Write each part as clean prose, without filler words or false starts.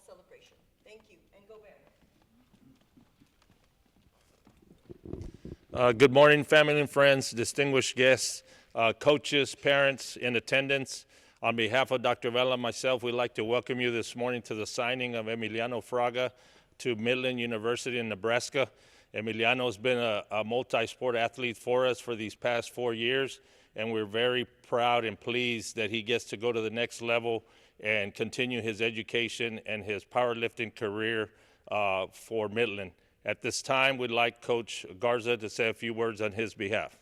celebration. Thank you, and go Bears. Good morning, family and friends, distinguished guests, coaches, parents in attendance. On behalf of Dr. Vela and myself, we'd like to welcome you this morning to the signing of Emiliano Fraga to Midland University in Nebraska. Emiliano has been a multi-sport athlete for us for these past 4 years, and we're very proud and pleased that he gets to go to the next level and continue his education and his powerlifting career for Midland. At this time, we'd like Coach Garza to say a few words on his behalf.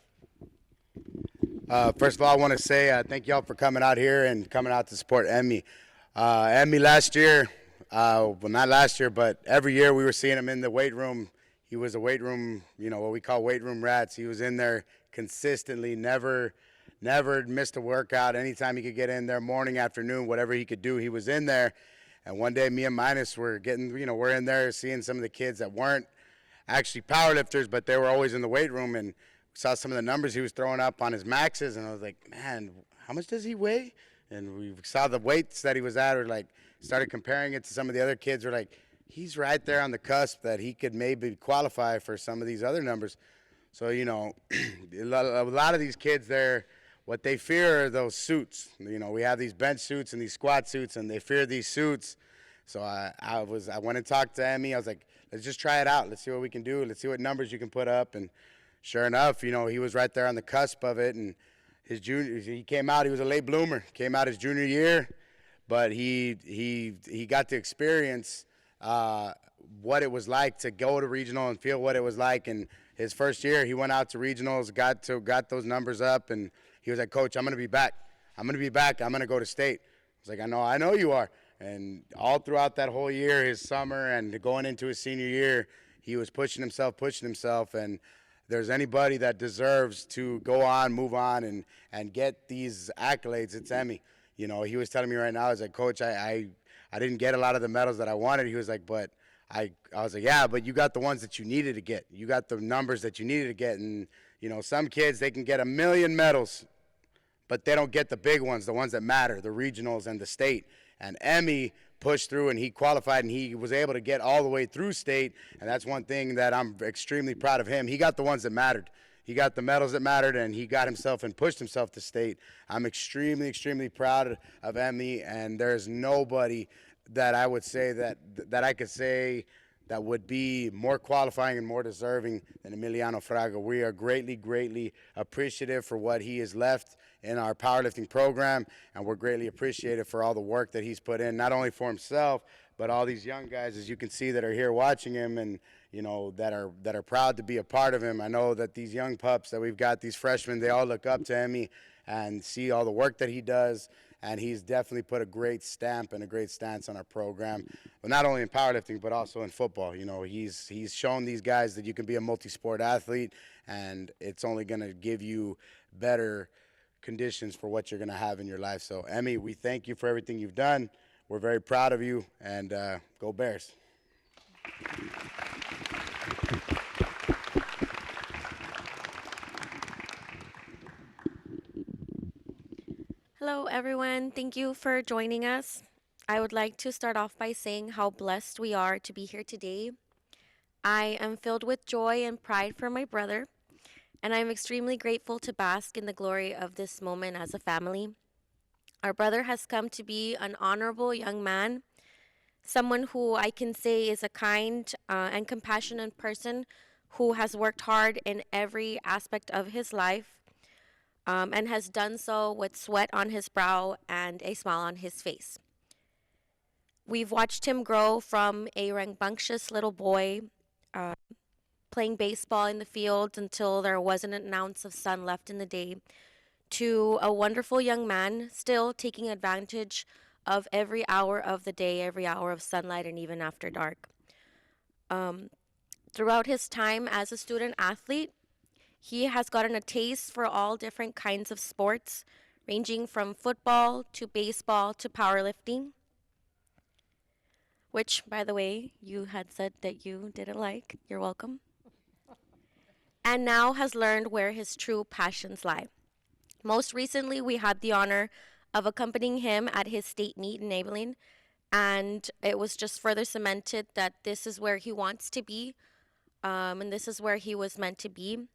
First of all, I want to say thank y'all for coming out here and coming out to support Emmy. Emmy last year, well, not last year, but every year we were seeing him in the weight room. He was a weight room, what we call weight room rats. He was in there consistently, never missed a workout. Anytime he could get in there, morning, afternoon, whatever he could do, he was in there. And one day, me and Minus were getting, we're in there seeing some of the kids that weren't actually powerlifters, but they were always in the weight room, and saw some of the numbers he was throwing up on his maxes, and I was like, man, how much does he weigh? And we saw the weights that he was at, or like started comparing it to some of the other kids. We're like, he's right there on the cusp that he could maybe qualify for some of these other numbers. So, a lot of these kids there, what they fear are those suits. We have these bench suits and these squat suits, and they fear these suits. So I went and talked to Emmy. I was like, let's just try it out. Let's see what we can do. Let's see what numbers you can put up. And sure enough, he was right there on the cusp of it. And he came out. He was a late bloomer. Came out his junior year, but he got to experience what it was like to go to regional and feel what it was like. And his first year, he went out to regionals, got those numbers up, and he was like, Coach, I'm going to be back. I'm going to go to state. I was like, I know you are. And all throughout that whole year, his summer and going into his senior year, he was pushing himself. And there's anybody that deserves to go on, move on, and get these accolades, it's Emmy. He was telling me right now, I was like, Coach, I didn't get a lot of the medals that I wanted. He was like, but I was like, yeah, but you got the ones that you needed to get. You got the numbers that you needed to get. And, some kids, they can get 1 million medals, but they don't get the big ones, the ones that matter, the regionals and the state. And Emmy pushed through, and he qualified, and he was able to get all the way through state. And that's one thing that I'm extremely proud of him. He got the ones that mattered. He got the medals that mattered, and he got himself and pushed himself to state. I'm extremely, extremely proud of Emmy, and there's nobody that I would say that I could say that would be more qualifying and more deserving than Emiliano Fraga. We are greatly, greatly appreciative for what he has left in our powerlifting program, and we're greatly appreciative for all the work that he's put in, not only for himself, but all these young guys, as you can see, that are here watching him and, that are proud to be a part of him. I know that these young pups that we've got, these freshmen, they all look up to Emmy and see all the work that he does, and he's definitely put a great stamp and a great stance on our program, but not only in powerlifting, but also in football. He's shown these guys that you can be a multi-sport athlete, and it's only going to give you better conditions for what you're going to have in your life. So, Emmy, we thank you for everything you've done. We're very proud of you, and go Bears. Hello, everyone. Thank you for joining us. I would like to start off by saying how blessed we are to be here today. I am filled with joy and pride for my brother, and I'm extremely grateful to bask in the glory of this moment as a family. Our brother has come to be an honorable young man, someone who I can say is a kind and compassionate person who has worked hard in every aspect of his life. And has done so with sweat on his brow and a smile on his face. We've watched him grow from a rambunctious little boy playing baseball in the field until there wasn't an ounce of sun left in the day, to a wonderful young man still taking advantage of every hour of the day, every hour of sunlight, and even after dark. Throughout his time as a student athlete, he has gotten a taste for all different kinds of sports, ranging from football to baseball to powerlifting, which, by the way, you had said that you didn't like. You're welcome. And now has learned where his true passions lie. Most recently, we had the honor of accompanying him at his state meet in Abilene, and it was just further cemented that this is where he wants to be, and this is where he was meant to be.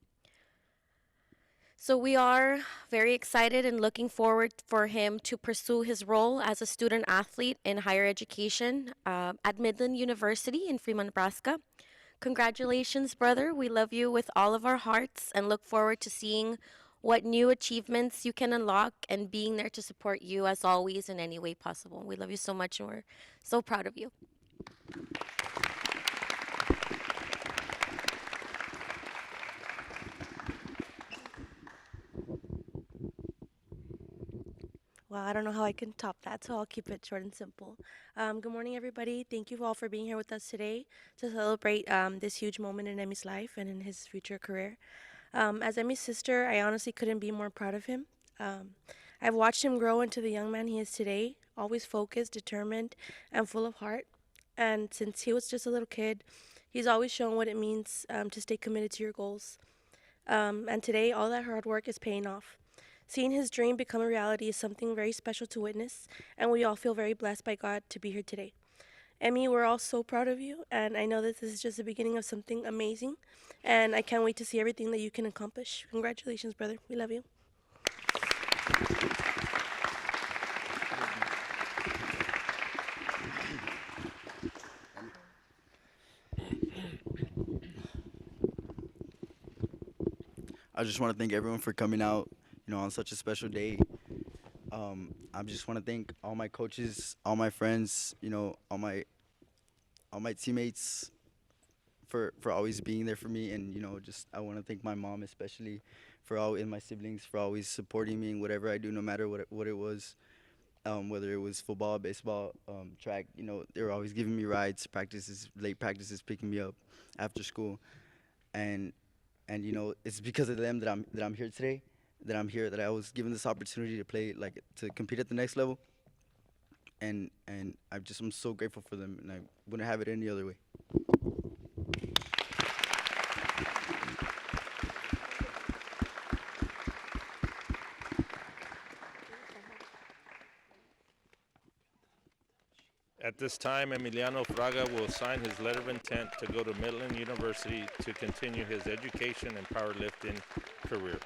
So we are very excited and looking forward for him to pursue his role as a student athlete in higher education at Midland University in Fremont, Nebraska. Congratulations, brother. We love you with all of our hearts and look forward to seeing what new achievements you can unlock and being there to support you as always in any way possible. We love you so much and we're so proud of you. Well, I don't know how I can top that, so I'll keep it short and simple. Good morning, everybody. Thank you all for being here with us today to celebrate this huge moment in Emmy's life and in his future career. As Emmy's sister, I honestly couldn't be more proud of him. I've watched him grow into the young man he is today, always focused, determined, and full of heart. And since he was just a little kid, he's always shown what it means to stay committed to your goals. And today, all that hard work is paying off. Seeing his dream become a reality is something very special to witness, and we all feel very blessed by God to be here today. Emmy, we're all so proud of you, and I know that this is just the beginning of something amazing, and I can't wait to see everything that you can accomplish. Congratulations, brother. We love you. I just want to thank everyone for coming out, on such a special day. I just want to thank all my coaches, all my friends, all my teammates for always being there for me, and just I want to thank my mom especially and my siblings for always supporting me in whatever I do, no matter what it was, whether it was football, baseball, track. They were always giving me rides, late practices, picking me up after school, and it's because of them that I'm here today, that I was given this opportunity to play, to compete at the next level, and I'm so grateful for them, and I wouldn't have it any other way. At this time, Emiliano Fraga will sign his letter of intent to go to Midland University to continue his education and powerlifting career.